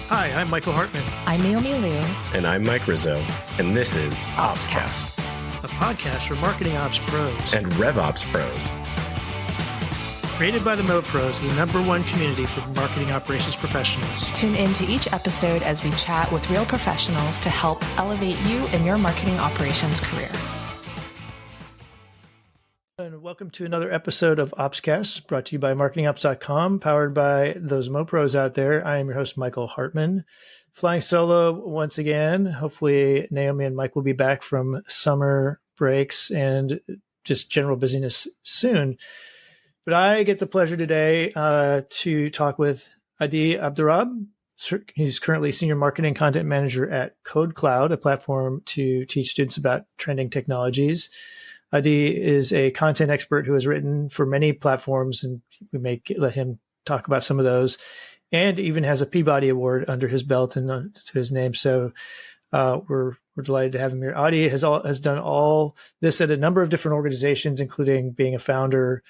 Hi, I'm Michael Hartman. I'm Naomi Liu. And I'm Mike Rizzo. And this is OpsCast, a podcast for marketing ops pros and RevOps pros. Created by the Mo Pros, the #1 community for marketing operations professionals. Tune in to each episode as we chat with real professionals to help elevate you in your marketing operations career. And welcome to another episode of OpsCast, brought to you by marketingops.com, powered by those Mo Pros out there. I am your host, Michael Hartman, flying solo once again. Hopefully, Naomi and Mike will be back from summer breaks and just general busyness soon. But I get the pleasure today to talk with Adi Abdurab. He's currently Senior Marketing Content Manager at KodeKloud, a platform to teach students about trending technologies. Adi is a content expert who has written for many platforms, and we may let him talk about some of those, and even has a Peabody Award under his belt and to his name. So we're delighted to have him here. Adi has done all this at a number of different organizations, including being a founder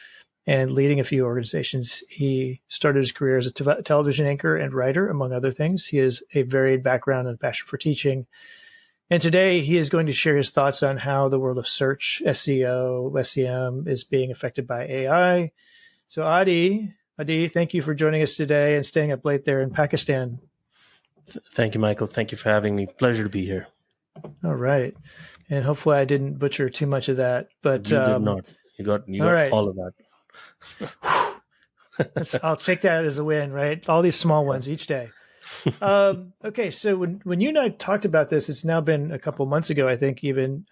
and leading a few organizations. He started his career as a television anchor and writer, among other things. He has a varied background and passion for teaching. And today he is going to share his thoughts on how the world of search, SEO, SEM is being affected by AI. So Adi, thank you for joining us today and staying up late there in Pakistan. Thank you, Michael. Thank you for having me. Pleasure to be here. All right. And hopefully I didn't butcher too much of that. But you did not. You got right. all of that. I'll take that as a win, right? All these small ones each day. Okay, so when you and I talked about this, it's now been a couple months ago, I think even,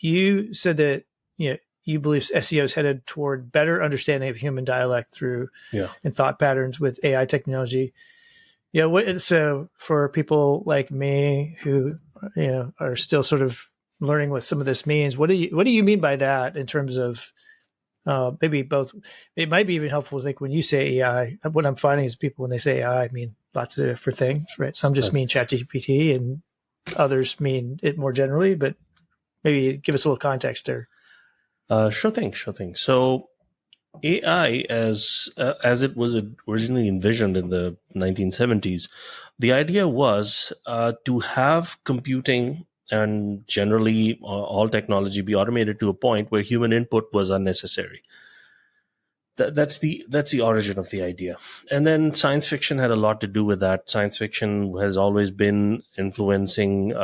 you said that you believe SEO is headed toward better understanding of human dialect through and thought patterns with AI technology. So for people like me who are still sort of learning what some of this means, what do you mean by that in terms of maybe both? It might be even helpful to think when you say AI, what I'm finding is people when they say AI mean lots of different things, right? Some just mean ChatGPT and others mean it more generally, but maybe give us a little context there. Sure thing. So AI, as it was originally envisioned in the 1970s, the idea was to have computing and generally all technology be automated to a point where human input was unnecessary. That's the origin of the idea. And then science fiction had a lot to do with that. Science fiction has always been influencing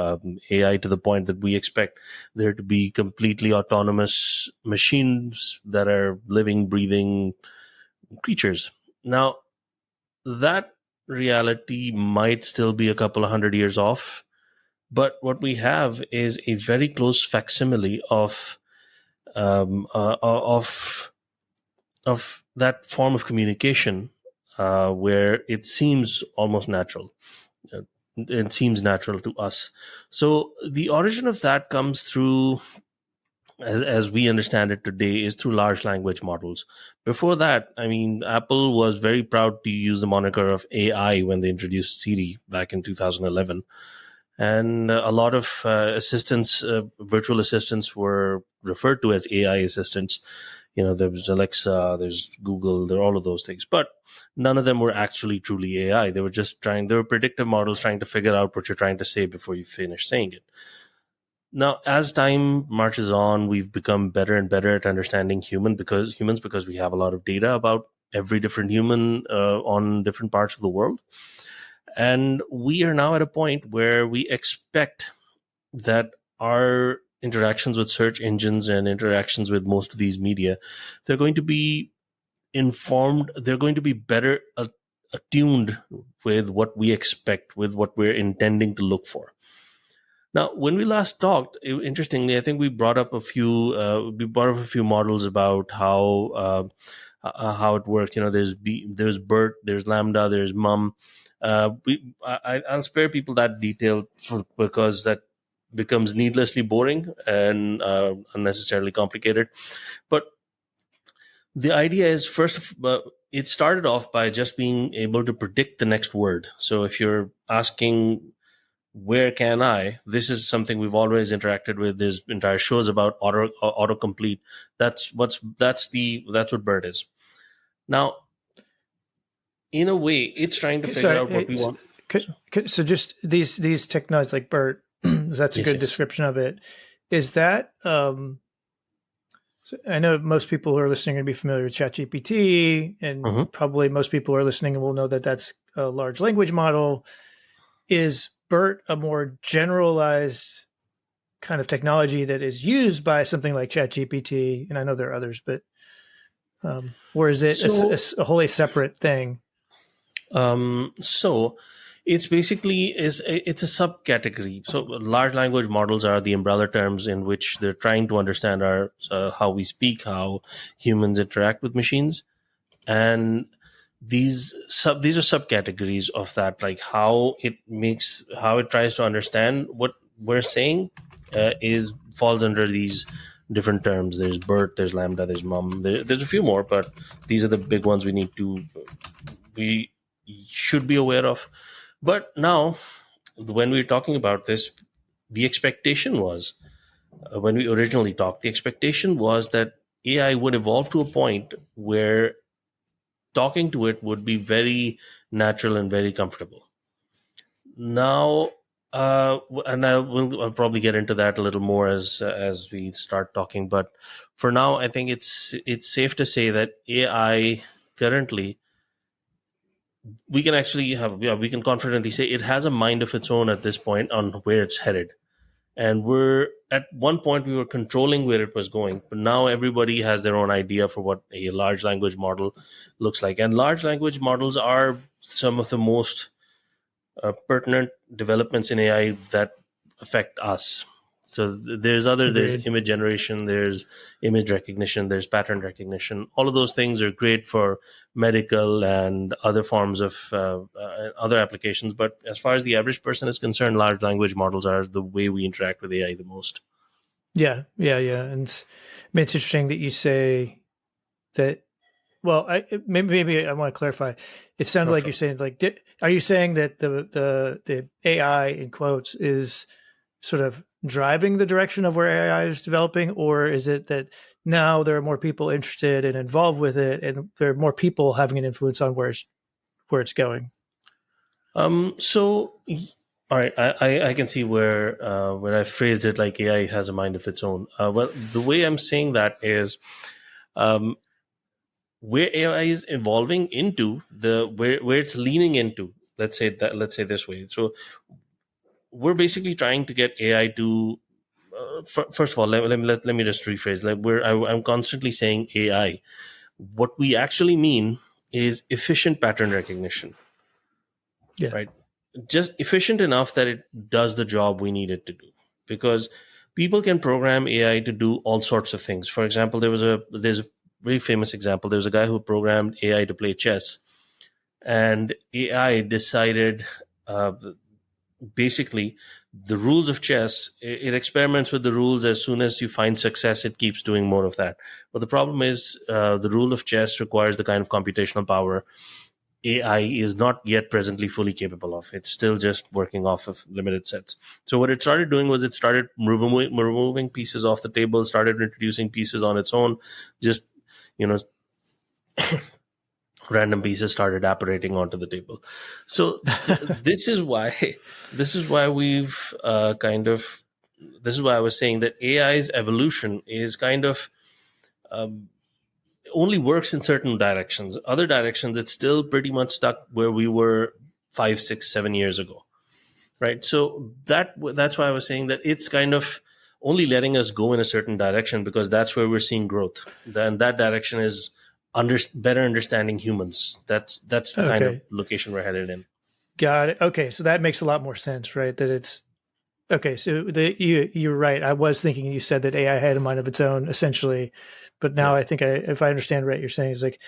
AI to the point that we expect there to be completely autonomous machines that are living, breathing creatures. Now, that reality might still be a couple of 100 years off, but what we have is a very close facsimile of that form of communication where it seems almost natural. It seems natural to us. So the origin of that comes through, as we understand it today, is through large language models. Before that, Apple was very proud to use the moniker of AI when they introduced Siri back in 2011. And a lot of virtual assistants were referred to as AI assistants. There's Alexa, there's Google, there are all of those things. But none of them were actually truly AI. They were predictive models trying to figure out what you're trying to say before you finish saying it. Now, as time marches on, we've become better and better at understanding humans because we have a lot of data about every different human on different parts of the world. And we are now at a point where we expect that our interactions with search engines and interactions with most of these media, they're going to be informed, they're going to be better attuned with what we expect, with what we're intending to look for. Now, when we last talked, interestingly, I think we brought up a few models about how it works. There's BERT, there's Lambda, there's MUM. I'll spare people that detail because that becomes needlessly boring and unnecessarily complicated. But the idea is, it started off by just being able to predict the next word. So if you're asking, where can I? This is something we've always interacted with. There's entire shows about autocomplete. That's what BERT is. Now, in a way, it's trying to figure out what we want. So just these technologies like BERT, that's a good description of it. Is that so I know most people who are listening are going to be familiar with ChatGPT, and probably most people who are listening will know that that's a large language model. Is BERT a more generalized kind of technology that is used by something like ChatGPT? And I know there are others, but or is it a wholly separate thing? So it's basically it's a subcategory. So large language models are the umbrella terms in which they're trying to understand our how we speak, how humans interact with machines, and these are subcategories of that, like how it tries to understand what we're saying falls under these different terms. There's BERT, there's Lambda, there's MUM. There's a few more, but these are the big ones we should be aware of. But now, when we're talking about this, the expectation was, when we originally talked, the expectation was that AI would evolve to a point where talking to it would be very natural and very comfortable. Now, and I'll probably get into that a little more as we start talking. But for now, I think it's safe to say that AI currently, we can confidently say it has a mind of its own at this point on where it's headed. And at one point we were controlling where it was going, but now everybody has their own idea for what a large language model looks like. And large language models are some of the most pertinent developments in AI that affect us. So there's image generation, there's image recognition, there's pattern recognition. All of those things are great for medical and other forms of other applications. But as far as the average person is concerned, large language models are the way we interact with AI the most. Yeah. And it's interesting that you say that. Well, maybe I want to clarify. It sounded like you're saying, like, are you saying that the AI in quotes is sort of driving the direction of where AI is developing, or is it that now there are more people interested and involved with it, and there are more people having an influence on where it's going? So, all right, I can see where I phrased it like AI has a mind of its own. Well, the way I'm saying that is, where AI is evolving into, where it's leaning into. Let's say this way. So we're basically trying to get AI to. First of all, let me just rephrase. I'm constantly saying AI. What we actually mean is efficient pattern recognition. Yeah. Right. Just efficient enough that it does the job we need it to do. Because people can program AI to do all sorts of things. For example, there's a very famous example. There's a guy who programmed AI to play chess, and AI decided basically the rules of chess. It experiments with the rules. As soon as you find success, it keeps doing more of that. But the problem is the rule of chess requires the kind of computational power AI is not yet presently fully capable of. It's still just working off of limited sets. So what it started doing was it started removing pieces off the table, started introducing pieces on its own, just, random pieces started apparating onto the table. So this is why we've this is why I was saying that AI's evolution is kind of only works in certain directions. Other directions, it's still pretty much stuck where we were 5, 6, 7 years ago, right? So that's why I was saying that it's kind of only letting us go in a certain direction, because that's where we're seeing growth. Then that direction is better understanding humans. That's the kind of location we're headed in. Got it. Okay, so that makes a lot more sense, right? That it's okay. So you're right. I was thinking you said that AI had a mind of its own, essentially, but now I think if I understand right, you're saying is like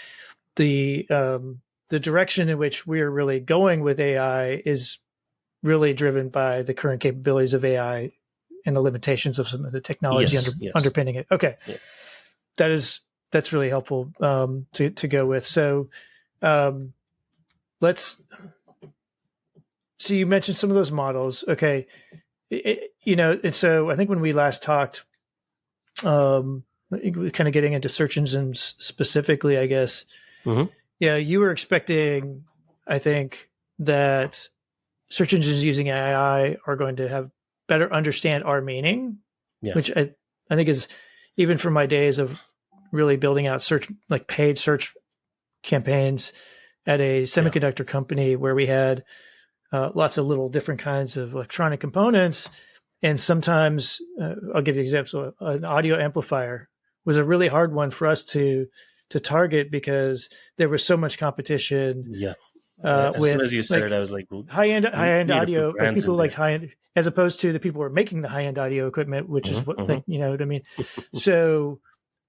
the direction in which we're really going with AI is really driven by the current capabilities of AI and the limitations of some of the technology underpinning it. Okay, that's really helpful to go with. So so you mentioned some of those models. Okay. And so I think when we last talked, kind of getting into search engines specifically, I guess, you were expecting, I think, that search engines using AI are going to have better understand our meaning, which I think is, even from my days of really building out search, like paid search campaigns at a semiconductor company where we had lots of little different kinds of electronic components. And sometimes, I'll give you an example, an audio amplifier was a really hard one for us to target because there was so much competition. As with soon as you said like it, I was like, high-end audio, like people like there. high-end, as opposed to the people who are making the high-end audio equipment, which is what, like, you know what I mean? So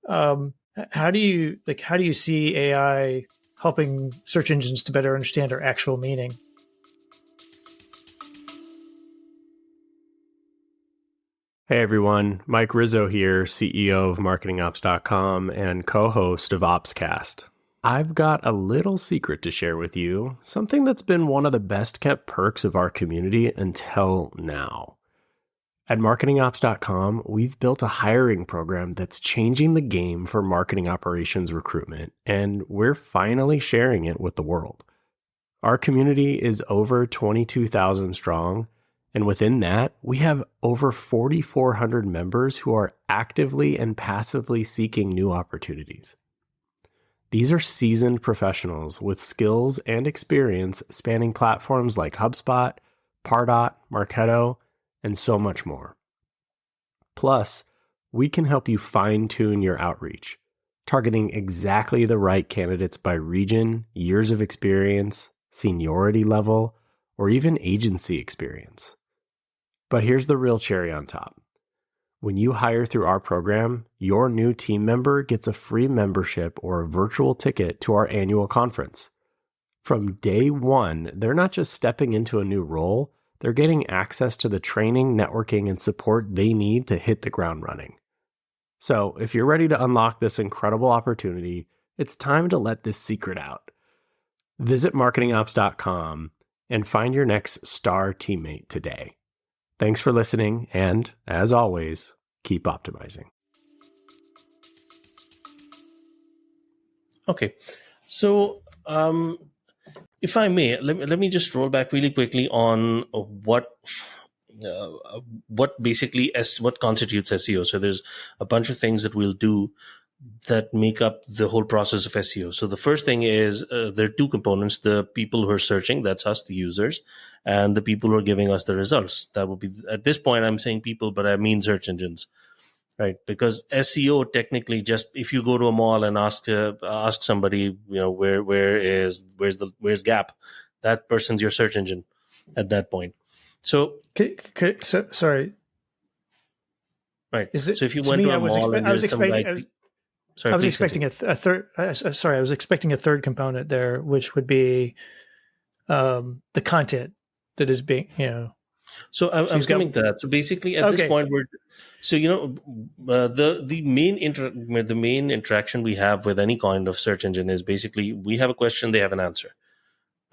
how do you see AI helping search engines to better understand our actual meaning? Hey everyone, Mike Rizzo here, CEO of MarketingOps.com and co-host of OpsCast. I've got a little secret to share with you, something that's been one of the best kept perks of our community until now. At MarketingOps.com, we've built a hiring program that's changing the game for marketing operations recruitment, and we're finally sharing it with the world. Our community is over 22,000 strong, and within that, we have over 4,400 members who are actively and passively seeking new opportunities. These are seasoned professionals with skills and experience spanning platforms like HubSpot, Pardot, Marketo, and so much more. Plus, we can help you fine-tune your outreach, targeting exactly the right candidates by region, years of experience, seniority level, or even agency experience. But here's the real cherry on top. When you hire through our program, your new team member gets a free membership or a virtual ticket to our annual conference. From day one, they're not just stepping into a new role, they're getting access to the training, networking, and support they need to hit the ground running. So if you're ready to unlock this incredible opportunity, it's time to let this secret out. Visit marketingops.com and find your next star teammate today. Thanks for listening, and as always, keep optimizing. Okay, so if I may, let me just roll back really quickly on what basically what constitutes SEO. So there's a bunch of things that we'll do that make up the whole process of SEO. So the first thing is there are two components: the people who are searching, that's us, the users, and the people who are giving us the results. That will be, at this point, I'm saying people, but I mean search engines, right? Because SEO technically, just if you go to a mall and ask somebody, you know, where's Gap, that person's your search engine at that point. So, sorry. Right. Is it, so if you went to a mall and there's some guy. Sorry, I was expecting a third. Sorry, I was expecting a third component there, which would be the content that is being, you know. So I was coming to that. So basically, at this point, the main interaction we have with any kind of search engine is basically we have a question, they have an answer,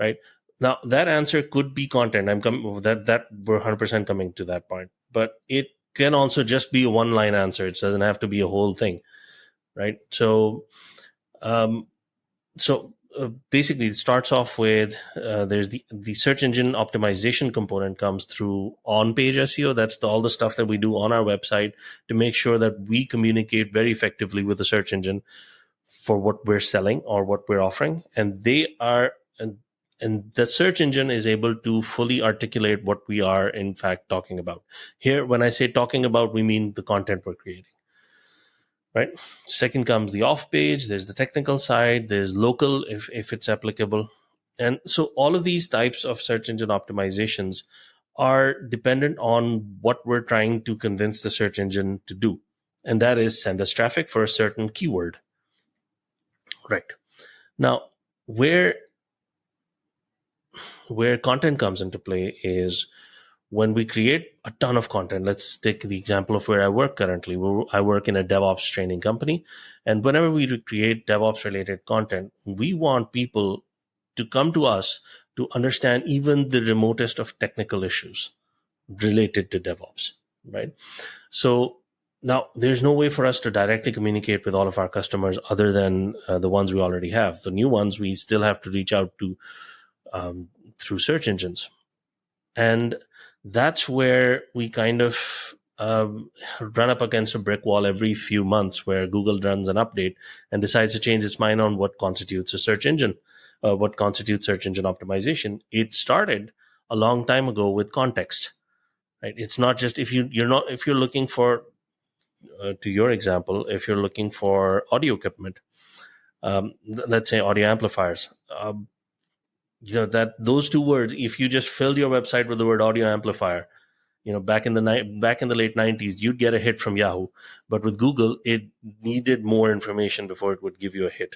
right? Now that answer could be content. That we're 100% coming to that point, but it can also just be a one-line answer. It doesn't have to be a whole thing. Right. So, basically it starts off with, there's the search engine optimization component comes through on-page SEO. That's all the stuff that we do on our website to make sure that we communicate very effectively with the search engine for what we're selling or what we're offering. And and the search engine is able to fully articulate what we are in fact talking about. Here, when I say talking about, we mean the content we're creating. Right. Second comes the off page. There's the technical side. There's local, if it's applicable. And so all of these types of search engine optimizations are dependent on what we're trying to convince the search engine to do. And that is send us traffic for a certain keyword. Right. Now, where content comes into play is when we create a ton of content. Let's take the example of where I work currently. I work in a DevOps training company. And whenever we create DevOps related content, we want people to come to us to understand even the remotest of technical issues related to DevOps, right? So now there's no way for us to directly communicate with all of our customers other than the ones we already have. The new ones, we still have to reach out to through search engines. And that's where we kind of run up against a brick wall every few months, where Google runs an update and decides to change its mind on what constitutes a search engine, what constitutes search engine optimization. It started a long time ago with context, right? It's not just if you're looking for, to your example, if you're looking for audio equipment, let's say audio amplifiers, that those two words, if you just filled your website with the word audio amplifier, back in the late 90s, you'd get a hit from Yahoo. But with Google, it needed more information before it would give you a hit.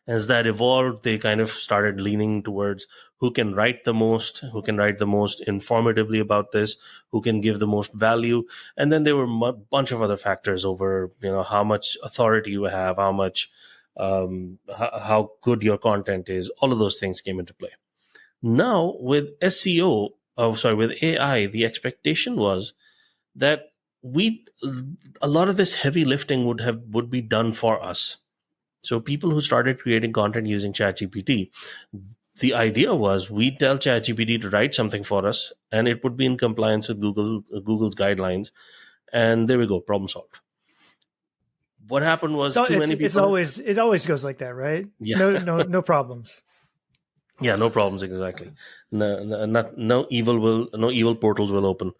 As that evolved, they kind of started leaning towards who can write the most informatively about this, who can give the most value. And then there were a bunch of other factors over, how much authority you have, how much, how good your content is. All of those things came into play. Now with with AI, the expectation was that a lot of this heavy lifting would be done for us. So people who started creating content using ChatGPT, the idea was we tell ChatGPT to write something for us, and it would be in compliance with Google's guidelines. And there we go, problem solved. What happened was too many people. It always goes like that, right? Yeah. No problems. Yeah, no problems, exactly. No evil portals will open.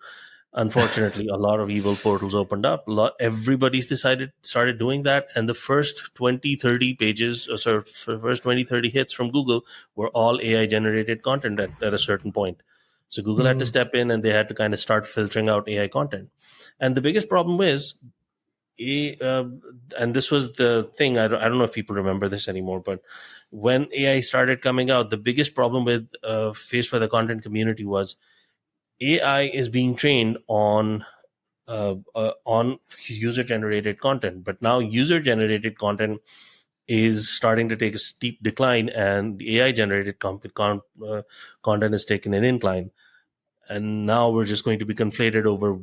Unfortunately, a lot of evil portals opened up. Everybody started doing that, and the first 20, 30 pages, first 20, 30 hits from Google were all AI generated content at a certain point. So Google had to step in, and they had to kind of start filtering out AI content. And the biggest problem is, and this was the thing, I don't know if people remember this anymore, but when AI started coming out, the biggest problem faced by the content community was AI is being trained on user-generated content, but now user-generated content is starting to take a steep decline, and AI-generated content is taking an incline. And now we're just going to be conflated over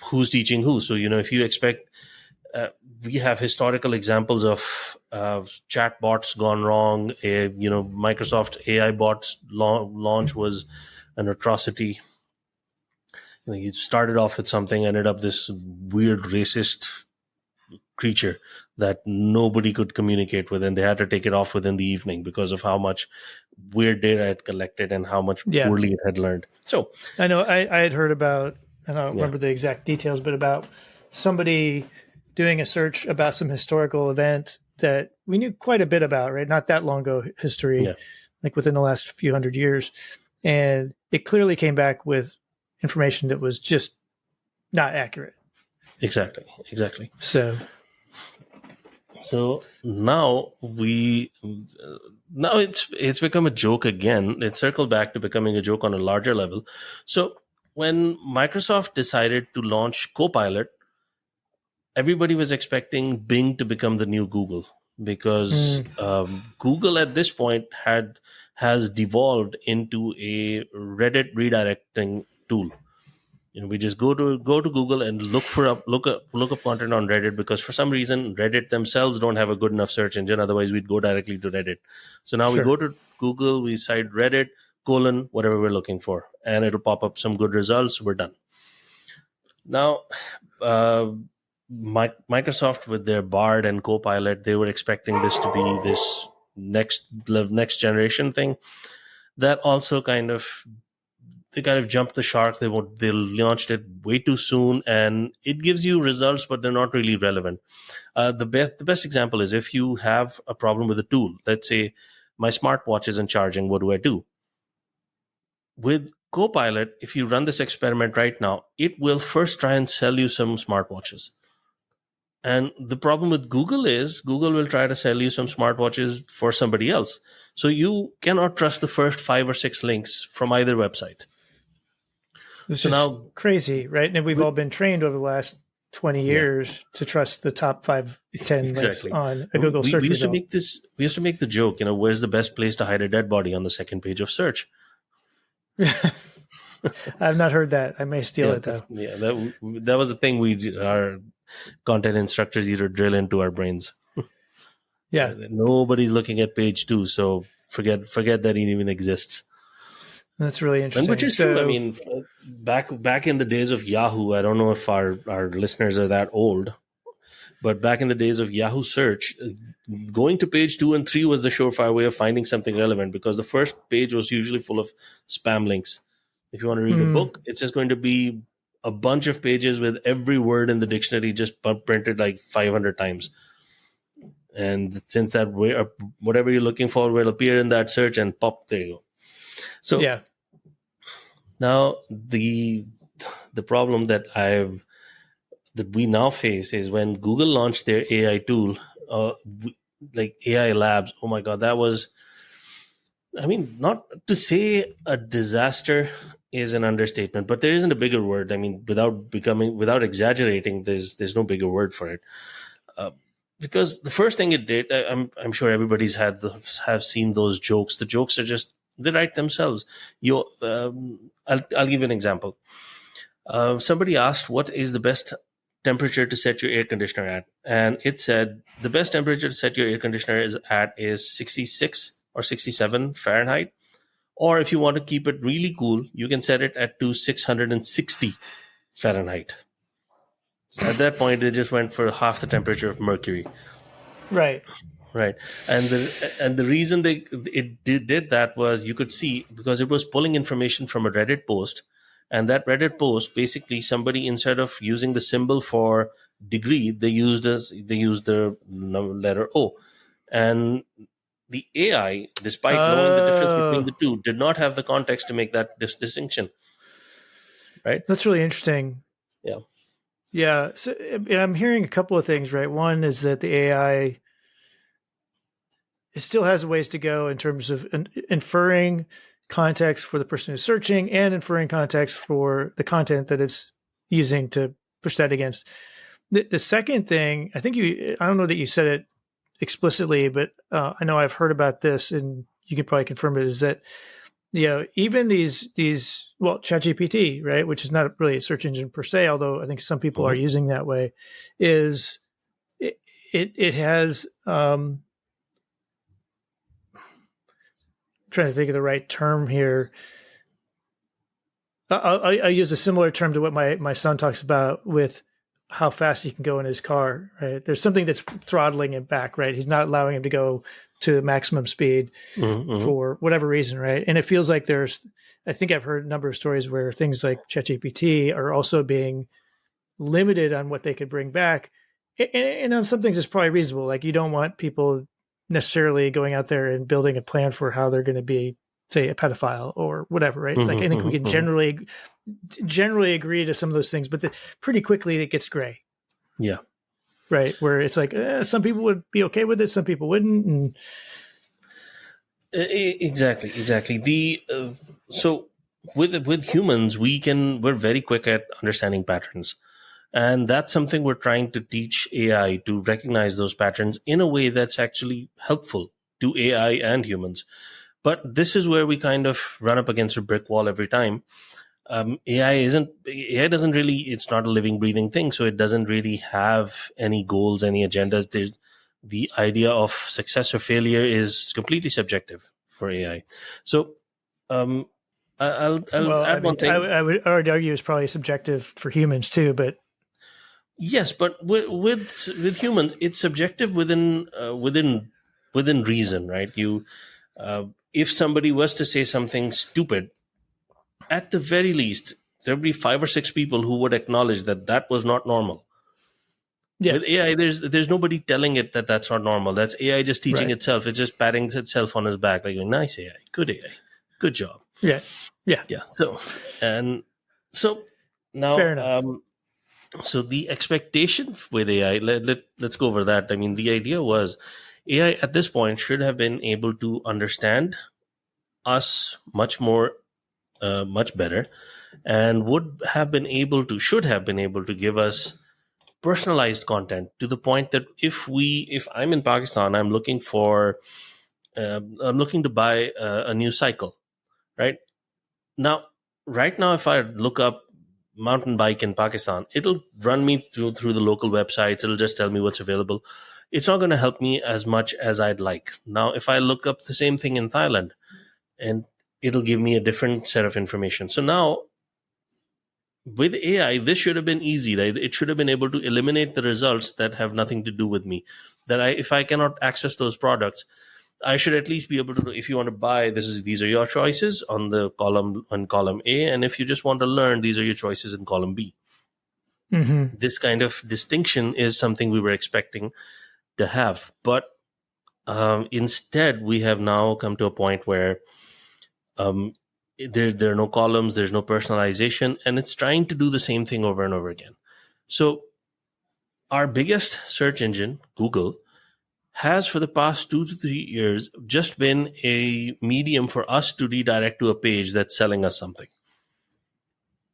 who's teaching who. So, if you expect, we have historical examples of chat bots gone wrong. Microsoft AI bots launch was an atrocity. You started off with something, ended up this weird racist creature that nobody could communicate with, and they had to take it off within the evening because of how much weird data it collected and how much poorly it had learned. So I know I had heard about, I don't remember the exact details, but about somebody doing a search about some historical event that we knew quite a bit about, right? Not that long ago history, like within the last few hundred years. And it clearly came back with information that was just not accurate. Exactly. So now it's become a joke again. It circled back to becoming a joke on a larger level. So when Microsoft decided to launch Copilot, everybody was expecting Bing to become the new Google, because Google at this point has devolved into a Reddit redirecting tool. We just go to Google and look up content on Reddit, because for some reason Reddit themselves don't have a good enough search engine. Otherwise, we'd go directly to Reddit. So now we go to Google, we cite Reddit, whatever we're looking for, and it'll pop up some good results. We're done. Now, Microsoft with their BERT and Copilot, they were expecting this to be this next generation thing. That also they kind of jumped the shark. They launched it way too soon, and it gives you results, but they're not really relevant. The best example is if you have a problem with a tool. Let's say my smartwatch isn't charging. What do I do? With Copilot, if you run this experiment right now, it will first try and sell you some smartwatches. And the problem with Google is Google will try to sell you some smartwatches for somebody else. So you cannot trust the first 5 or 6 links from either website. It's now crazy, right? And we've all been trained over the last 20 years to trust the top 5, 10 links on a Google search result. We used to make the joke, where's the best place to hide a dead body? On the second page of search. I've not heard that. I may steal it though. Yeah, that was a thing our content instructors either drill into our brains. Yeah. Nobody's looking at page 2, so forget that it even exists. That's really And interesting. which is true. I mean, back in the days of Yahoo, I don't know if our listeners are that old, but back in the days of Yahoo search, going to page 2 and 3 was the surefire way of finding something relevant, because the first page was usually full of spam links. If you want to read a book, it's just going to be a bunch of pages with every word in the dictionary just printed like 500 times. And since that way, whatever you're looking for will appear in that search, and pop, there you go. So yeah. Now the problem that we now face is when Google launched their AI tool, like AI Labs. Oh my God, that was, I mean, not to say a disaster is an understatement, but there isn't a bigger word. I mean, without exaggerating, there's no bigger word for it. Because the first thing it did, I'm sure everybody's have seen those jokes. The jokes are just, they write themselves. I'll give you an example. Somebody asked, what is the best temperature to set your air conditioner at? And it said, the best temperature to set your air conditioner is 66 or 67 Fahrenheit. Or if you want to keep it really cool, you can set it to 660 Fahrenheit. So at that point, they just went for half the temperature of Mercury. Right. Right. And the reason it did that was, you could see, because it was pulling information from a Reddit post. And that Reddit post, basically somebody, instead of using the symbol for degree, they used the letter O. And the AI, despite knowing the difference between the two, did not have the context to make that distinction. Right. That's really interesting. Yeah. Yeah. So I'm hearing a couple of things, right? One is that the AI, it still has a ways to go in terms of inferring context for the person who's searching and inferring context for the content that it's using to push that against. The second thing, I don't know that you said it explicitly, but I know I've heard about this, and you can probably confirm it, is that, even these ChatGPT, right, which is not really a search engine per se, although I think some people are using that way, is it has trying to think of the right term here. I use a similar term to what my son talks about with how fast he can go in his car, right? There's something that's throttling him back, right? He's not allowing him to go to maximum speed for whatever reason, right? And it feels like I think I've heard a number of stories where things like ChatGPT are also being limited on what they could bring back. And on some things it's probably reasonable. Like, you don't want people necessarily going out there and building a plan for how they're going to be, say, a pedophile or whatever, right? Like, I think we can generally agree to some of those things, but pretty quickly it gets gray. Yeah. Right. Where it's like, some people would be okay with it, some people wouldn't. And Exactly. So with humans, we're very quick at understanding patterns. And that's something we're trying to teach AI, to recognize those patterns in a way that's actually helpful to AI and humans. But this is where we kind of run up against a brick wall every time. AI doesn't really, it's not a living, breathing thing. So it doesn't really have any goals, any agendas. The idea of success or failure is completely subjective for AI. So I'll add one thing. I would argue it's probably subjective for humans too, but yes, but with humans, it's subjective within reason, right? If somebody was to say something stupid, at the very least, there'll be 5 or 6 people who would acknowledge that was not normal. Yes. With AI, there's nobody telling it that that's not normal. That's AI just teaching itself. It's just patting itself on its back, like, nice AI, good job. Yeah. So now, fair enough. So the expectation with AI, let's go over that. I mean, the idea was AI at this point should have been able to understand us much better, and should have been able to give us personalized content, to the point that if I'm in Pakistan, I'm looking to buy a new cycle, right now, if I look up mountain bike in Pakistan, it'll run me through the local websites. It'll just tell me what's available. It's not going to help me as much as I'd like. Now, if I look up the same thing in Thailand, and it'll give me a different set of information. So now with AI, this should have been easy. It should have been able to eliminate the results that have nothing to do with me. If I cannot access those products, I should at least be able to, if you want to buy, these are your choices on column A. And if you just want to learn, these are your choices in column B. Mm-hmm. This kind of distinction is something we were expecting to have. But instead, we have now come to a point where there are no columns, there's no personalization, and it's trying to do the same thing over and over again. So our biggest search engine, Google, has for the past 2 to 3 years just been a medium for us to redirect to a page that's selling us something.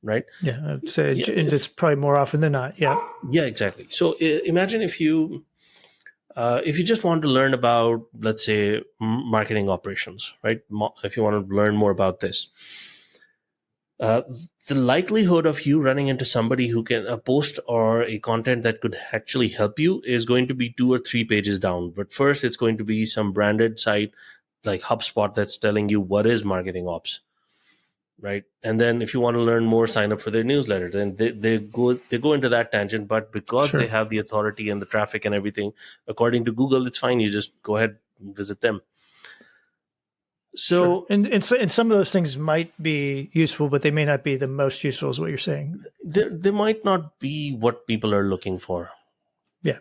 Right? Yeah, I'd say it's probably more often than not. Yeah. Yeah, exactly. So imagine if you just want to learn about, let's say, marketing operations, right? If you want to learn more about this, the likelihood of you running into somebody who can a post or a content that could actually help you is going to be 2 or 3 pages down. But first, it's going to be some branded site like HubSpot that's telling you what is marketing ops, right? And then if you want to learn more, sign up for their newsletter. Then they go into that tangent. But because Sure. they have the authority and the traffic and everything, according to Google, it's fine. You just go ahead and visit them. So, sure. And some of those things might be useful, but they may not be the most useful, is what you're saying. they might not be what people are looking for. Yeah.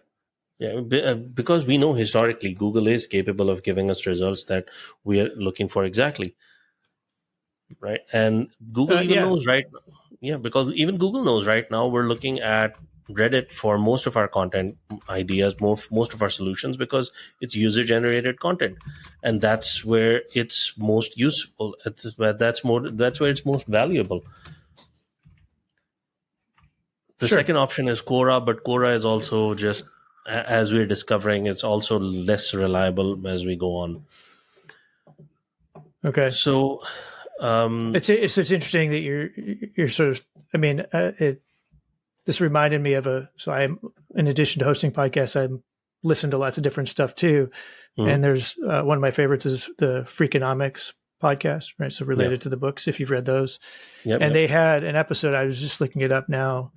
Yeah, because we know historically Google is capable of giving us results that we are looking for exactly. Right. And Google even knows right. Yeah, because even Google knows right now we're looking at Reddit for most of our content ideas, most of our solutions, because it's user generated content. And that's where it's most useful. That's where it's most valuable. The second option is Quora, but Quora is also just, as we're discovering, it's also less reliable as we go on. Okay. So it's interesting that you're sort of, I mean, this reminded me of I'm, in addition to hosting podcasts, I listen to lots of different stuff too. Mm-hmm. And there's one of my favorites is the Freakonomics podcast, right? So related to the books, if you've read those. They had an episode, I was just looking it up now,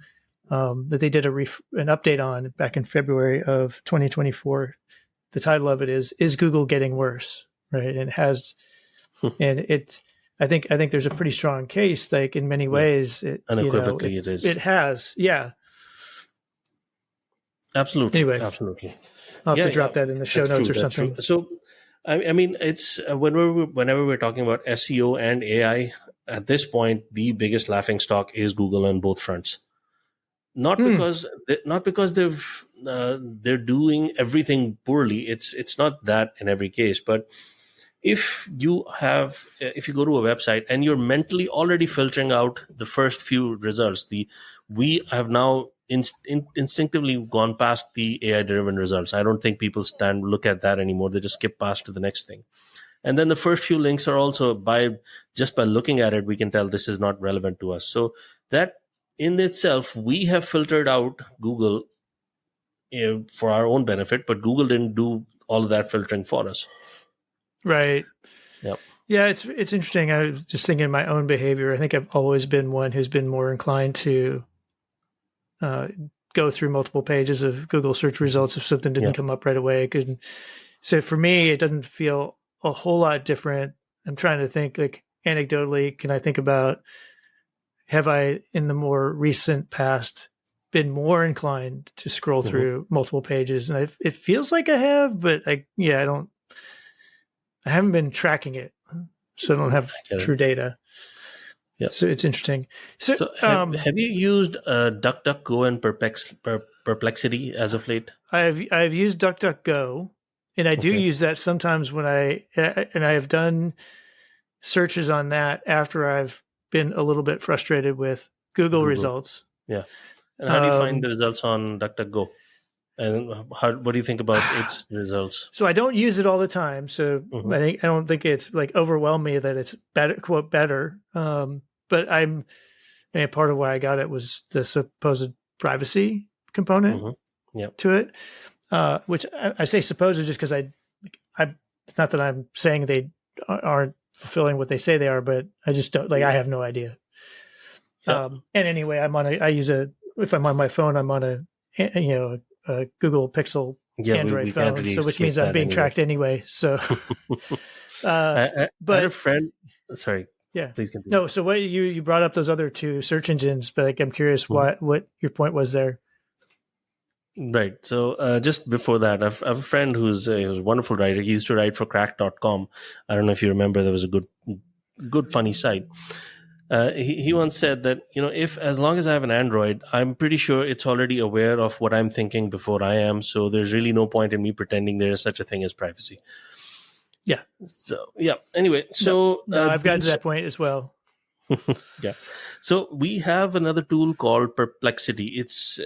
that they did an update on back in February of 2024. The title of it is Google Getting Worse? Right. And it has, and it, I think there's a pretty strong case, like in many ways. Unequivocally, it is. It has, yeah. Absolutely. Anyway, absolutely. I'll have to drop that in the show notes or something. True. So, I mean, it's whenever we're talking about SEO and AI, at this point, the biggest laughing stock is Google on both fronts. Not because they're doing everything poorly. It's not that in every case, but if you go to a website and you're mentally already filtering out the first few results, we have now instinctively gone past the AI driven results. I don't think people look at that anymore. They just skip past to the next thing. And then the first few links are also by looking at it, we can tell this is not relevant to us. So that in itself, we have filtered out Google for our own benefit, but Google didn't do all of that filtering for us. Right. Yep. Yeah, it's interesting. I was just thinking of my own behavior. I think I've always been one who's been more inclined to go through multiple pages of Google search results if something didn't come up right away. So for me, it doesn't feel a whole lot different. I'm trying to think, like, anecdotally, can I think about, have I in the more recent past been more inclined to scroll through multiple pages? And it feels like I have, but I haven't been tracking it, so I don't have true data. Yeah. So it's interesting. So have you used DuckDuckGo and Perplexity as of late? I've used DuckDuckGo, and I do use that sometimes when I have done searches on that after I've been a little bit frustrated with Google results. Yeah. And how do you find the results on DuckDuckGo? And what do you think about its results? So I don't use it all the time. So I don't think it's like overwhelm me that it's better, quote, better. But part of why I got it was the supposed privacy component to it, which I say supposed just because it's not that I'm saying they aren't fulfilling what they say they are, but I just don't I have no idea. Yeah. And anyway, if I'm on my phone, I'm on a Google Pixel Yeah, Android we can't phone, really so which escape means I'm that being anyway. tracked anyway. So, I had a but friend. Sorry, yeah, please continue. no. So what you brought up those other two search engines, but I'm curious what your point was there. Right. So just before that, I've a friend who's a wonderful writer. He used to write for crack.com. I don't know if you remember, there was a good funny site. He once said that, if as long as I have an Android, I'm pretty sure it's already aware of what I'm thinking before I am. So there's really no point in me pretending there is such a thing as privacy. Yeah. So yeah. Anyway, so no I've gotten to that point as well. yeah. So we have another tool called Perplexity. It's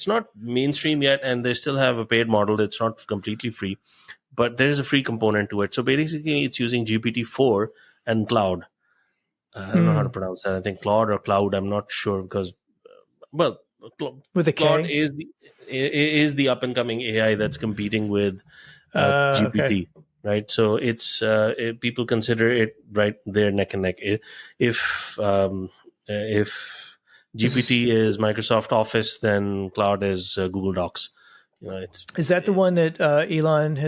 not mainstream yet, and they still have a paid model. It's not completely free, but there is a free component to it. So basically, it's using GPT-4 and Cloud. I don't know how to pronounce that. I think Claude or Cloud. I'm not sure because, well, With a Claude K? is the up and coming AI that's competing with GPT. Okay. Right, so it's people consider it right there neck and neck. If GPT is Microsoft Office, then Cloud is Google Docs. Is that the one that Elon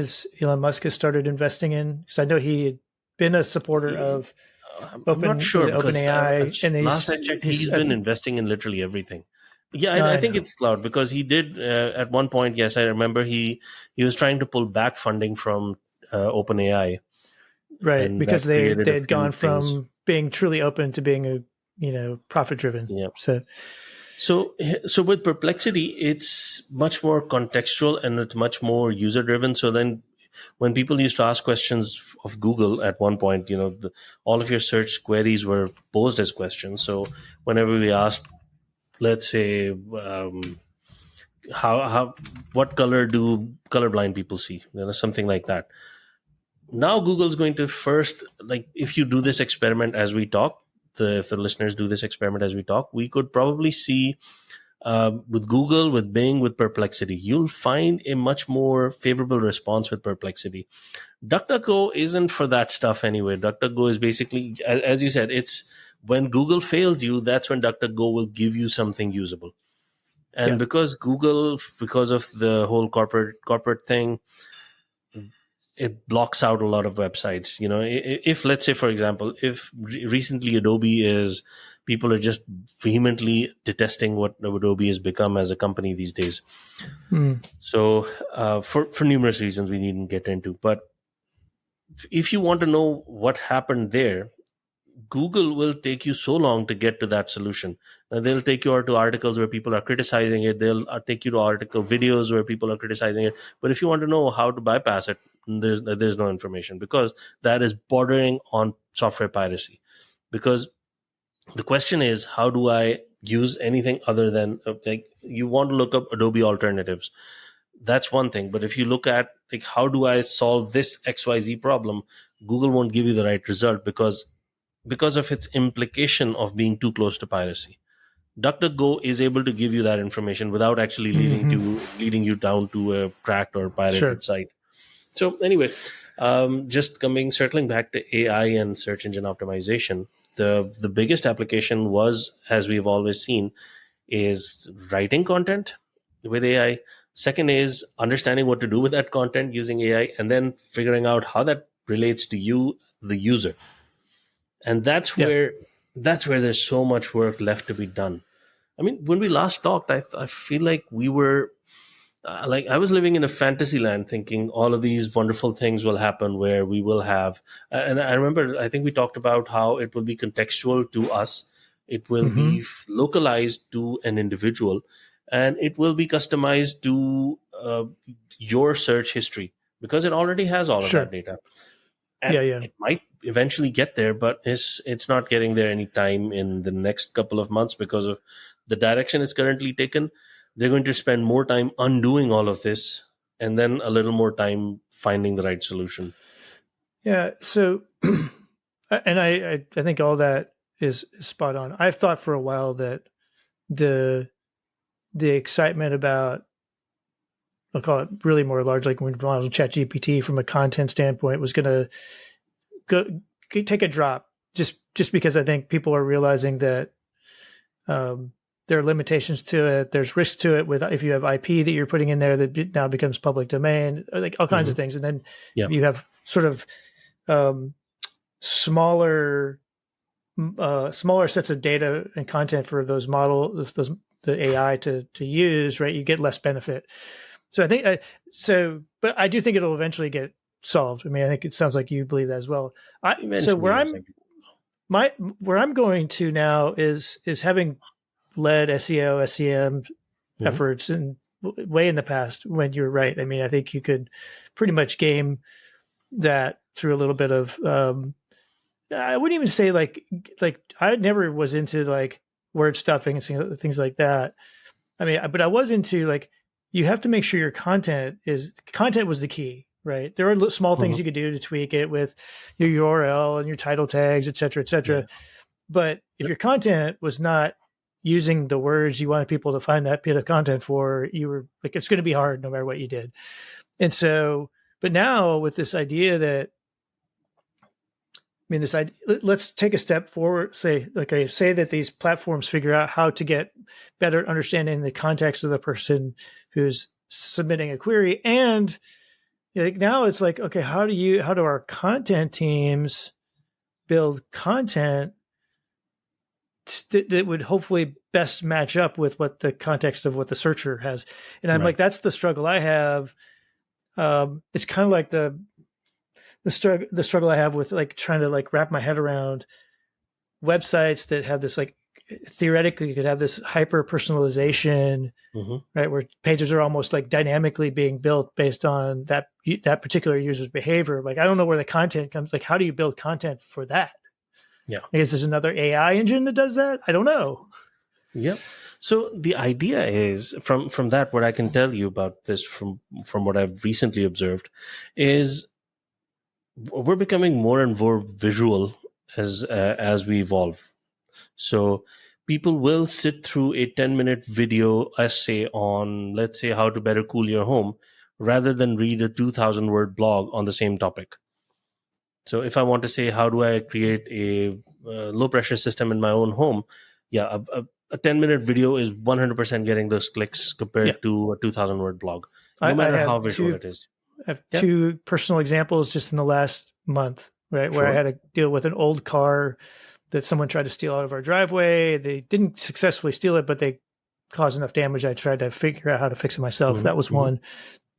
Musk has started investing in? Because I know he had been a supporter of I'm not sure because OpenAI, and last I checked, he's been investing in literally everything. Yeah, I think it's Cloud because he did at one point. Yes, I remember he was trying to pull back funding from OpenAI, right? Because they had gone things. from being truly open to being profit driven. Yeah. So with Perplexity, it's much more contextual and it's much more user driven. So then, when people used to ask questions of Google at one point, all of your search queries were posed as questions. So whenever we asked, let's say, what color do colorblind people see, something like that. Now Google's going to first, if you do this experiment as we talk, if the listeners do this experiment as we talk, we could probably see with Google, with Bing, with Perplexity, you'll find a much more favorable response with Perplexity. DuckDuckGo isn't for that stuff anyway. DuckDuckGo is basically, as you said, it's when Google fails you, that's when DuckDuckGo will give you something usable. And because Google, because of the whole corporate thing, it blocks out a lot of websites. If let's say, for example, if recently people are just vehemently detesting what Adobe has become as a company these days. So for numerous reasons we needn't get into, but if you want to know what happened there, Google will take you so long to get to that solution. They'll take you to articles where people are criticizing it. They'll take you to videos where people are criticizing it. But if you want to know how to bypass it, there's no information, because that is bordering on software piracy. Because the question is, how do I use anything other than you want to look up Adobe alternatives? That's one thing. But if you look at how do I solve this XYZ problem, Google won't give you the right result because of its implication of being too close to piracy. DuckDuckGo is able to give you that information without actually leading you down to a cracked or pirated site. So anyway, circling back to AI and search engine optimization, the biggest application was, as we've always seen, is writing content with AI. Second is understanding what to do with that content using AI, and then figuring out how that relates to you, the user. And that's where there's so much work left to be done. I mean, when we last talked, I feel like we were I was living in a fantasy land, thinking all of these wonderful things will happen where we will have. And I remember, I think we talked about how it will be contextual to us. It will be localized to an individual, and it will be customized to your search history, because it already has all of that data. And it might eventually get there, but it's not getting there anytime in the next couple of months because of the direction it's currently taken. They're going to spend more time undoing all of this and then a little more time finding the right solution. Yeah. So, and I think all that is spot on. I've thought for a while that the excitement about, I'll call it really more large, like when ChatGPT from a content standpoint was going to take a drop just because I think people are realizing that there are limitations to it. There's risks to it with if you have IP that you're putting in there that now becomes public domain, like all kinds of things. And then Yeah. you have sort of smaller sets of data and content for those the AI to use, right? You get less benefit. So I think but I do think it'll eventually get solved. I mean, I think it sounds like you believe that as well. So where I'm going to now is having led SEO, SEM efforts and way in the past when you're right. I mean, I think you could pretty much game that through a little bit of, I wouldn't even say like I never was into like word stuffing and things like that. I mean, but I was into like, you have to make sure your content was the key, right? There are small things you could do to tweak it with your URL and your title tags, et cetera, et cetera. Yeah. But if your content was not using the words you wanted people to find that bit of content for, you were like, it's going to be hard no matter what you did. And so, but now with this idea that, let's take a step forward, say that these platforms figure out how to get better understanding the context of the person who's submitting a query. And like now it's like, okay, how do our content teams build content that would hopefully best match up with what the context of what the searcher has? And I'm like, that's the struggle I have. It's kind of like the struggle I have with like trying to like wrap my head around websites that have this like theoretically you could have this hyper personalization, right? Where pages are almost like dynamically being built based on that particular user's behavior. Like, I don't know where the content comes. Like, how do you build content for that? Yeah. I guess there's another AI engine that does that. I don't know. Yep. So the idea is from that, what I can tell you about this from what I've recently observed is we're becoming more and more visual as we evolve. So people will sit through a 10-minute video essay on, let's say, how to better cool your home, rather than read a 2,000-word blog on the same topic. So if I want to say, how do I create a low-pressure system in my own home? Yeah, a 10-minute video is 100% getting those clicks compared to a 2,000-word blog, no matter how visual it is. I have two personal examples just in the last month, right? Where I had to deal with an old car that someone tried to steal out of our driveway. They didn't successfully steal it, but they caused enough damage. I tried to figure out how to fix it myself. That was one.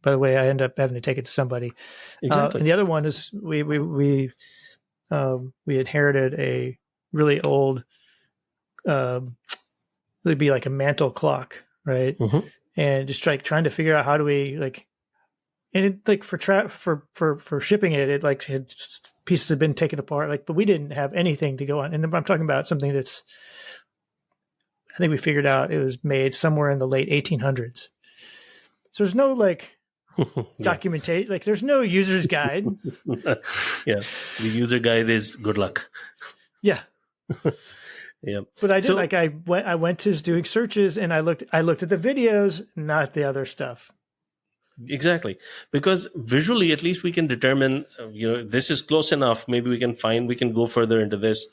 By the way, I ended up having to take it to somebody. Exactly. And the other one is we inherited a really old, it'd be like a mantle clock, right? And just trying to figure out how do we like, and it, like for shipping it, it like had pieces had been taken apart, like, but we didn't have anything to go on. And I'm talking about something that's, I think we figured out it was made somewhere in the late 1800s. So there's no like documentation, like there's no user's guide. Yeah, the user guide is good luck. Yeah. Yeah. But I did I went to doing searches and I looked at the videos, not the other stuff. Exactly. Because visually, at least we can determine, this is close enough. Maybe we can go further into this.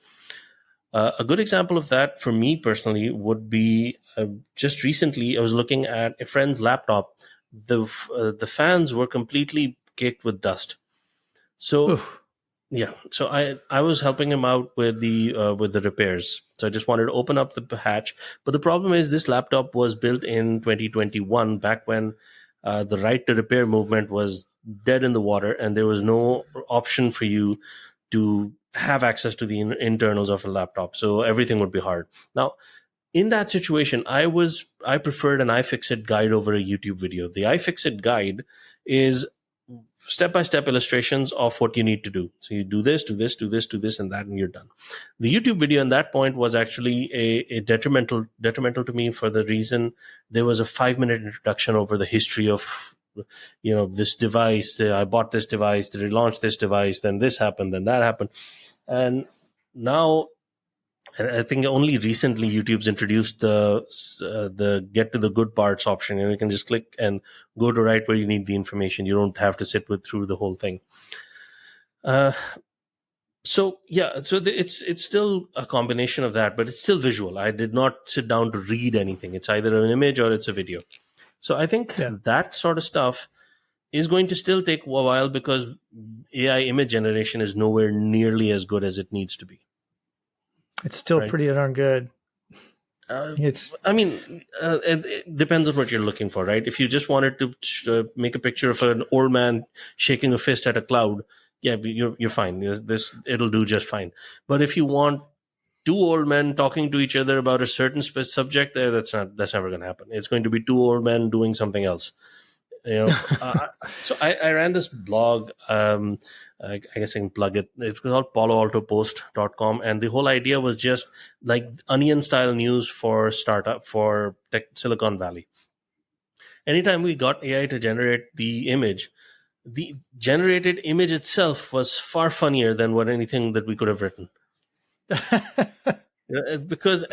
A good example of that for me personally would be just recently, I was looking at a friend's laptop. The fans were completely caked with dust. So, oof. Yeah. So I was helping him out with the repairs. So I just wanted to open up the hatch. But the problem is this laptop was built in 2021, back when the right to repair movement was dead in the water, and there was no option for you to have access to the internals of a laptop. So everything would be hard. Now, in that situation, I preferred an iFixit guide over a YouTube video. The iFixit guide is step-by-step illustrations of what you need to do. So you do this, do this, do this, do this, and that, and you're done. The YouTube video at that point was actually a detrimental to me for the reason there was a 5-minute introduction over the history of, this device. I bought this device, they launched this device, then this happened, then that happened. And now, I think only recently YouTube's introduced the get to the good parts option, and you can just click and go to right where you need the information. You don't have to sit through the whole thing. So yeah, so it's still a combination of that, but it's still visual. I did not sit down to read anything. It's either an image or it's a video. So I think Yeah. that sort of stuff is going to still take a while because AI image generation is nowhere nearly as good as it needs to be. It's still Right. pretty darn good. It's I mean, it depends on what you're looking for, right? If you just wanted to make a picture of an old man shaking a fist at a cloud, yeah, you're fine. This it'll do just fine. But if you want two old men talking to each other about a certain subject, that's never going to happen. It's going to be two old men doing something else. So I ran this blog. I guess I can plug it. It's called paloaltopost.com, and the whole idea was just like onion style news for startup for Silicon Valley. Anytime we got AI to generate the image, the generated image itself was far funnier than anything that we could have written. Because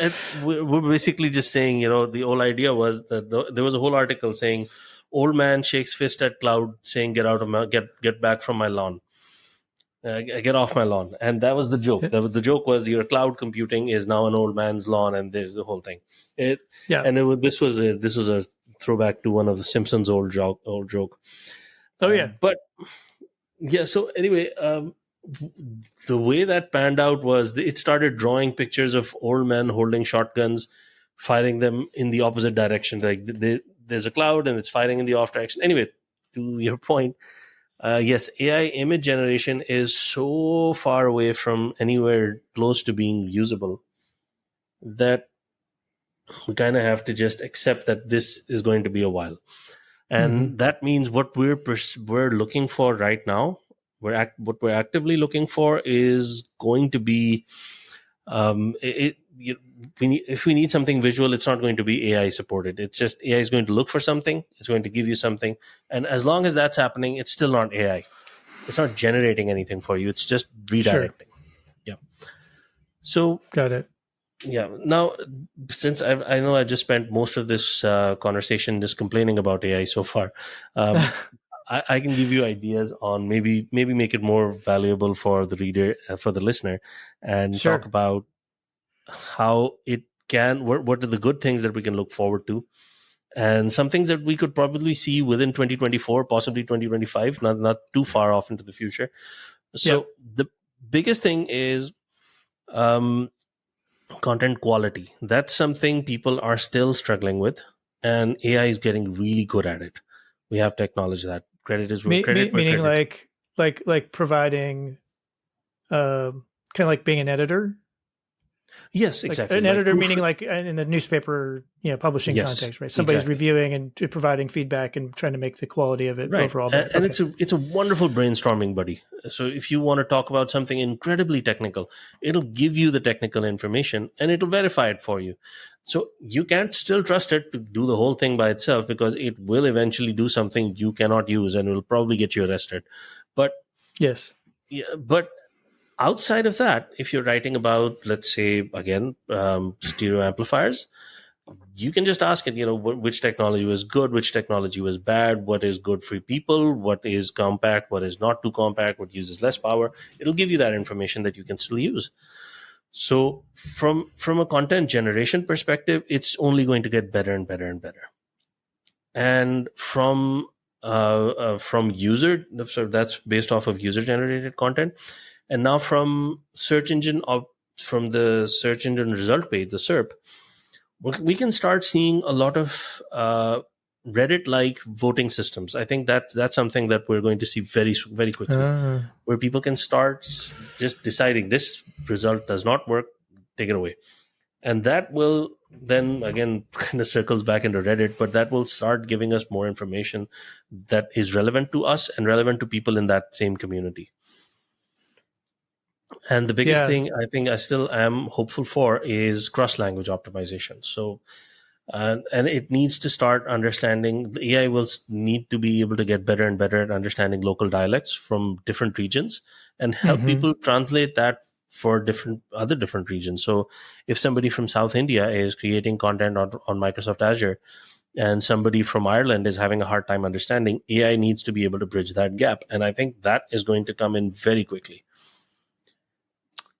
we're basically just saying, the whole idea was that there was a whole article saying, old man shakes fist at cloud saying, get back from my lawn. Get off my lawn. And that was the joke. The joke was your cloud computing is now an old man's lawn, and there's the whole thing. And this was a throwback to one of the Simpsons old joke. Oh yeah. But yeah, so anyway, the way that panned out was it started drawing pictures of old men holding shotguns, firing them in the opposite direction. Like there's a cloud and it's firing in the off direction. Anyway, to your point, yes, AI image generation is so far away from anywhere close to being usable that we kind of have to just accept that this is going to be a while. And that means what we're looking for right now, what we're actively looking for is going to be if we need something visual, it's not going to be AI supported. It's just AI is going to look for something, it's going to give you something, and as long as that's happening, it's still not AI. It's not generating anything for you. It's just redirecting. Sure. Yeah. So got it. Yeah. Now, since I know I just spent most of this conversation just complaining about AI so far, I can give you ideas on maybe make it more valuable for the reader, for the listener, and talk about how it can. What are the good things that we can look forward to, and some things that we could probably see within 2024, possibly 2025, not too far off into the future. So the biggest thing is content quality. That's something people are still struggling with, and AI is getting really good at it. We have to acknowledge that. Credit is where credit. Meaning like providing, kind of like being an editor. Yes, exactly. An editor, meaning like in the newspaper, publishing context, right? Somebody's reviewing and providing feedback and trying to make the quality of it overall better. And it's a wonderful brainstorming buddy. So if you want to talk about something incredibly technical, it'll give you the technical information and it'll verify it for you. So you can't still trust it to do the whole thing by itself, because it will eventually do something you cannot use and it will probably get you arrested. But outside of that, if you're writing about, let's say, again, stereo amplifiers, you can just ask it, which technology was good, which technology was bad, what is good for people, what is compact, what is not too compact, what uses less power. It'll give you that information that you can still use. So from a content generation perspective, it's only going to get better and better and better. And from user, so that's based off of user generated content. And now from the search engine result page, the SERP, we can start seeing a lot of Reddit-like voting systems. I think that's something that we're going to see very, very quickly, where people can start just deciding this result does not work, take it away. And that will then, again, kind of circles back into Reddit, but that will start giving us more information that is relevant to us and relevant to people in that same community. And the biggest thing I think I still am hopeful for is cross-language optimization. So, and it needs to start understanding, the AI will need to be able to get better and better at understanding local dialects from different regions and help people translate that for different regions. So if somebody from South India is creating content on Microsoft Azure and somebody from Ireland is having a hard time understanding, AI needs to be able to bridge that gap. And I think that is going to come in very quickly.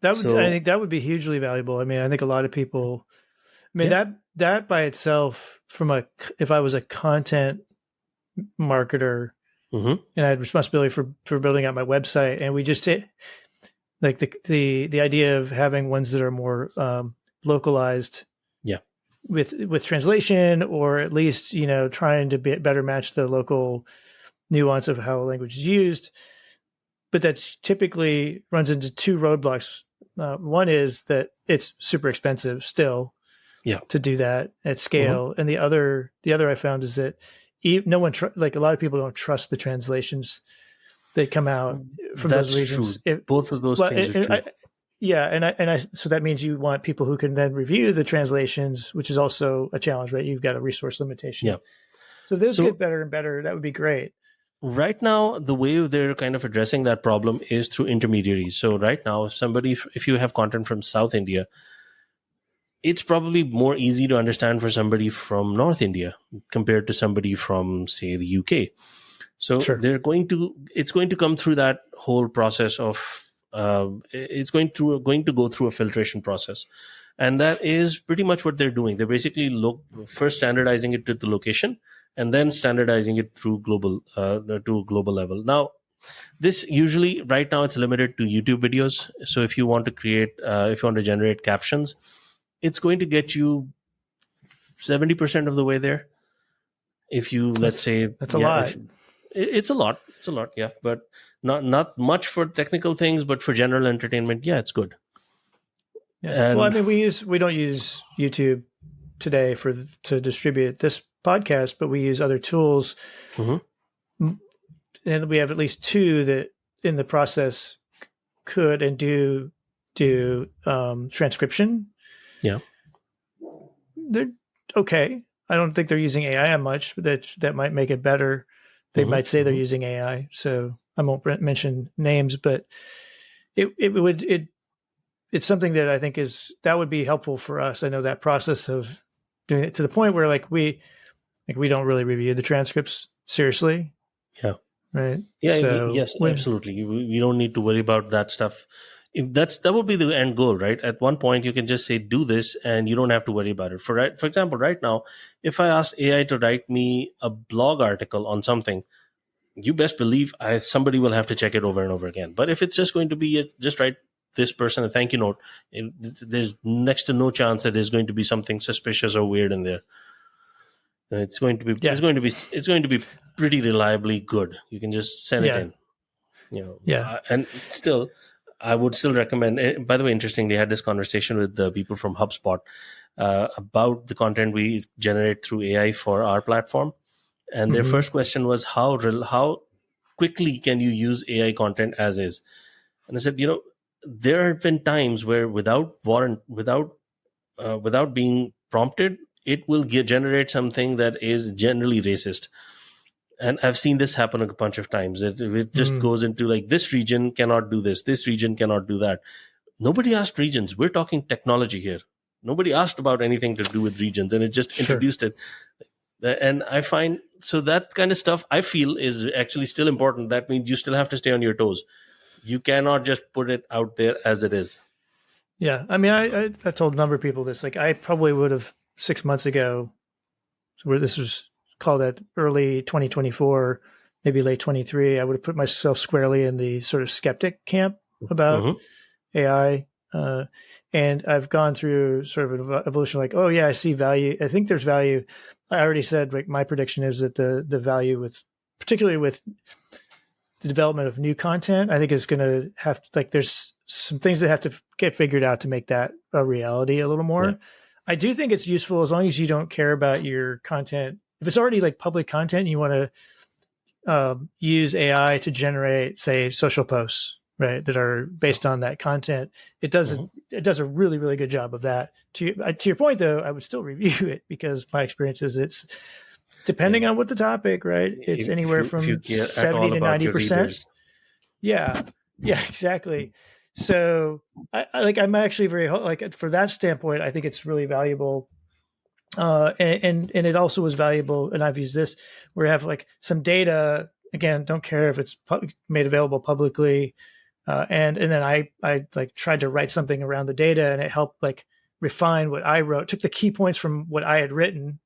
I So, think that would be hugely valuable. I mean, I think a lot of people, I mean, yeah. that by itself, if I was a content marketer Hmm. and I had responsibility for building out my website, and we just hit like the idea of having ones that are more localized Yeah. with translation, or at least trying to better match the local nuance of how a language is used. But that's typically runs into two roadblocks. One is that it's super expensive still Yeah. to do that at Hmm. scale, and the other I found is that no one like a lot of people don't trust the translations that come out from those That's regions. true. Both of those Well, things are true. yeah, and I so that means you want people who can then review the translations, which is also a challenge, right? You've got a resource Yeah. limitation. So those get So better and better. That would be great. right now, the way they're kind of addressing that problem is through intermediaries. So right now, if you have content from South India, it's probably more easy to understand for somebody from North India compared to somebody from, say, the UK. So Sure. it's going to come through that whole process of, it's going to go through a filtration process. And that is pretty much what they're doing. They're basically first standardizing it to the location and then standardizing it through to global level. Now, this usually right now it's limited to YouTube videos. So if you want to generate captions, it's going to get you 70% of the way there. If you, let's say, That's a yeah, lot. if it's a lot, yeah, but not much for technical things, but for general entertainment, yeah, it's good. Yeah. Well, I And mean, we don't use YouTube today to distribute this podcast, but we use other tools, mhm, and we have at least two that in the process could and do transcription. yeah, They're okay. I don't think they're using AI much, but that might make it better. They mhm, might say they're mhm. using AI, so I won't mention names, but it's something that I think that would be helpful for us. I know that process of doing it to the point where we don't really review the transcripts seriously, Yeah. right? Yeah, So yes, absolutely. We don't need to worry about that stuff. If that would be the end goal, right? At one point, you can just say, "Do this," and you don't have to worry about it. For example, right now, if I asked AI to write me a blog article on something, you best believe somebody will have to check it over and over again. But if it's just going to be just write this person a thank you note, there's next to no chance that there's going to be something suspicious or weird in there. And it's going to be yeah, it's going to be pretty reliably good. You can just send it yeah, in, yeah. and still, I would still recommend. By the way, interestingly, I had this conversation with the people from HubSpot about the content we generate through AI for our platform, and their Mm-hmm. first question was how quickly can you use AI content as is? And I said, there have been times where without being prompted, it will generate something that is generally racist. And I've seen this happen a bunch of times. It just Mm. goes into like, this region cannot do this region cannot do that. Nobody asked regions. We're talking technology here. Nobody asked about anything to do with regions, and it just Sure. introduced it. And I find so that kind of stuff I feel is actually still important. That means you still have to stay on your toes. You cannot just put it out there as it is. Yeah. I mean, I told a number of people this. Like, I probably would have 6 months ago, where this was called that early 2024, maybe late 23. I would have put myself squarely in the sort of skeptic camp about Mm-hmm. AI. And I've gone through sort of an evolution like, oh, yeah, I see value. I think there's value. I already said, like, my prediction is that the value particularly with the development of new content, I think is going to have, like, there's some things that have to get figured out to make that a reality a little Yeah. more. I do think it's useful as long as you don't care about your content. If it's already like public content, and you want to use AI to generate, say, social posts, right, that are based on that content. It does Mm-hmm. it does a really, really good job of that. To your point, though, I would still review it because my experience is it's depending Yeah. on what the topic, right? It's anywhere If you from care at 70 all to about your 90%. readers. Yeah, yeah, exactly. So I'm actually very like for that standpoint, I think it's really valuable. And it also was valuable, and I've used this where you have like some data. Again, don't care if it's made available publicly. and then I like tried to write something around the data, and it helped like refine what I wrote, took the key points from what I had written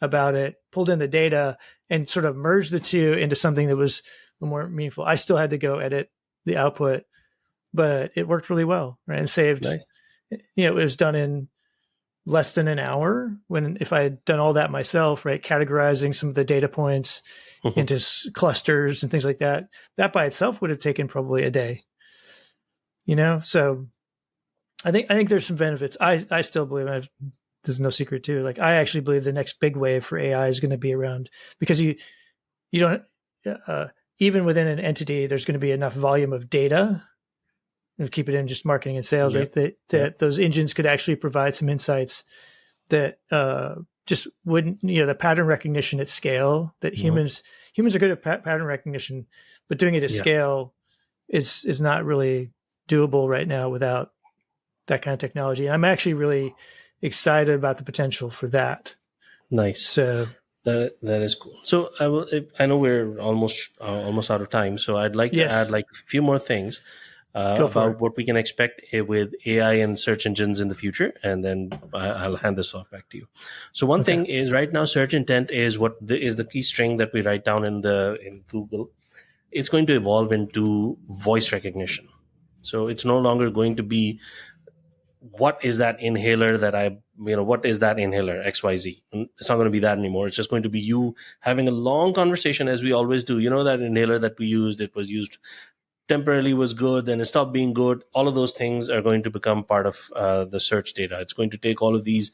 about it, pulled in the data, and sort of merged the two into something that was more meaningful. I still had to go edit the output, but it worked really well, right? And saved, Nice. it was done in less than an hour, when if I had done all that myself, right, categorizing some of the data points into clusters and things like that, that by itself would have taken probably a day, so I think there's some benefits. I still believe, there's no secret too, like I actually believe the next big wave for AI is going to be around, because you don't even within an entity, there's going to be enough volume of data, and keep it in just marketing and sales, right? That those engines could actually provide some insights that just wouldn't, the pattern recognition at scale that humans are good at pattern recognition, but doing it at scale is not really doable right now without that kind of technology. I'm actually really excited about the potential for that. Nice. So that is cool. So I know we're almost out of time, so I'd like to add like a few more things about what we can expect with AI and search engines in the future, and then I'll hand this off back to you. So one thing is, right now, search intent is is the key string that we write down in Google. It's going to evolve into voice recognition. So it's no longer going to be, what is that inhaler what is that inhaler XYZ? It's not going to be that anymore. It's just going to be you having a long conversation, as we always do. That inhaler that we used, it was used temporarily, was good, then it stopped being good. All of those things are going to become part of the search data. It's going to take all of these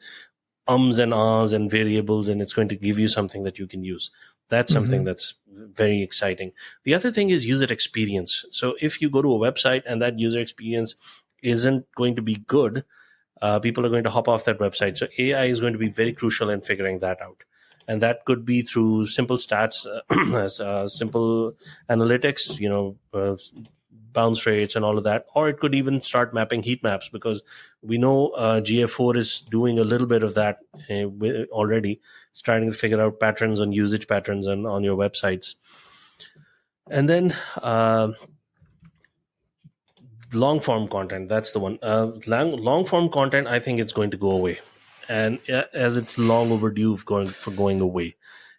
ums and ahs and variables, and it's going to give you something that you can use. That's something that's very exciting. The other thing is user experience. So if you go to a website and that user experience isn't going to be good, people are going to hop off that website. So AI is going to be very crucial in figuring that out. And that could be through simple stats, simple analytics, bounce rates and all of that. Or it could even start mapping heat maps, because we know GA4 is doing a little bit of that already, starting to figure out patterns on usage patterns on your websites. And then long form content, that's the one. Long form content, I think it's going to go away, and as it's long overdue for going away.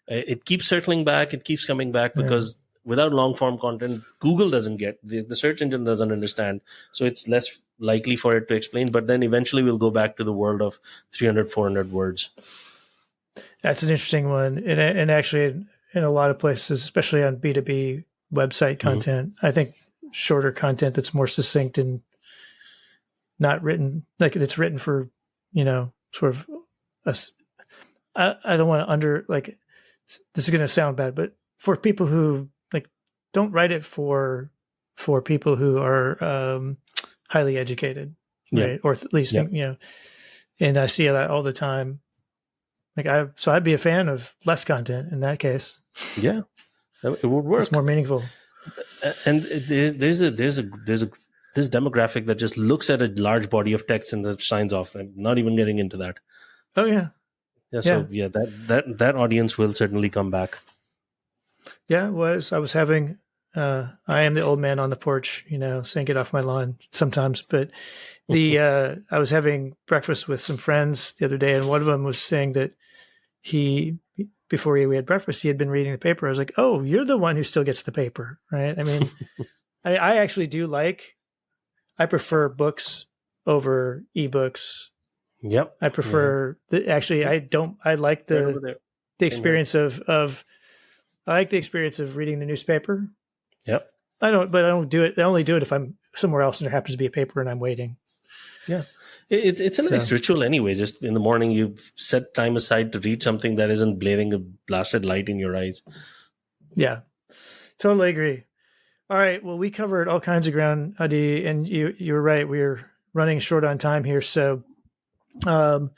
It keeps circling back, it keeps coming back, because without long form content, Google doesn't get, the search engine doesn't understand, so it's less likely for it to explain. But then eventually we'll go back to the world of 300-400 words. That's an interesting one, and actually in a lot of places, especially on B2B website content, I think shorter content that's more succinct and not written, like it's written for, sort of I don't want to this is going to sound bad, but for people who don't write it for people who are highly educated, right? Or at least, and I see that all the time. So I'd be a fan of less content in that case. Yeah, it would work. It's more meaningful. And there's demographic that just looks at a large body of text and signs off. I'm not even getting into that. Oh yeah. So that audience will certainly come back. Yeah, I was having I am the old man on the porch, saying get off my lawn sometimes, but I was having breakfast with some friends the other day, and one of them was saying that before we had breakfast, he had been reading the paper. I was like, oh, you're the one who still gets the paper, right? I mean, I actually do I prefer books over ebooks. Yep. I prefer I like the experience of I like the experience of reading the newspaper. Yep. I don't do it. I only do it if I'm somewhere else and there happens to be a paper and I'm waiting. Yeah. It's a nice ritual anyway. Just in the morning, you set time aside to read something that isn't blaring a blasted light in your eyes. Yeah. Totally agree. All right. Well, we covered all kinds of ground, Adi, and you were right. We're running short on time here. So I'm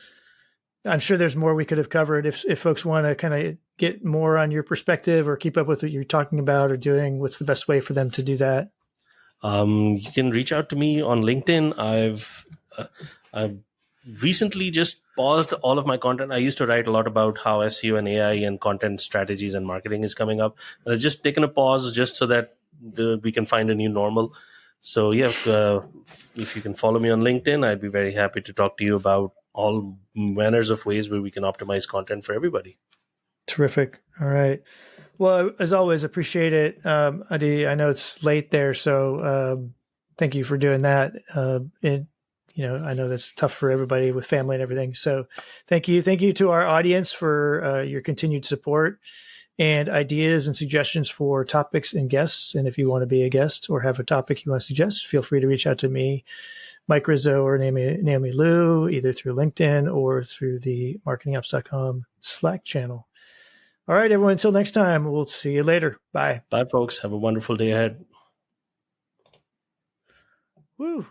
sure there's more we could have covered. If folks want to kind of get more on your perspective or keep up with what you're talking about or doing, what's the best way for them to do that? You can reach out to me on LinkedIn. I've recently just paused all of my content. I used to write a lot about how SEO and AI and content strategies and marketing is coming up. I've just taken a pause just so that we can find a new normal. So yeah, if you can follow me on LinkedIn, I'd be very happy to talk to you about all manners of ways where we can optimize content for everybody. Terrific. All right. Well, as always, appreciate it. Adi, I know it's late there, so thank you for doing that. I know that's tough for everybody with family and everything. So thank you. Thank you to our audience for your continued support and ideas and suggestions for topics and guests. And if you want to be a guest or have a topic you want to suggest, feel free to reach out to me, Mike Rizzo, or Naomi Liu, either through LinkedIn or through the marketingops.com Slack channel. All right, everyone, until next time, we'll see you later. Bye. Bye, folks. Have a wonderful day ahead. Woo.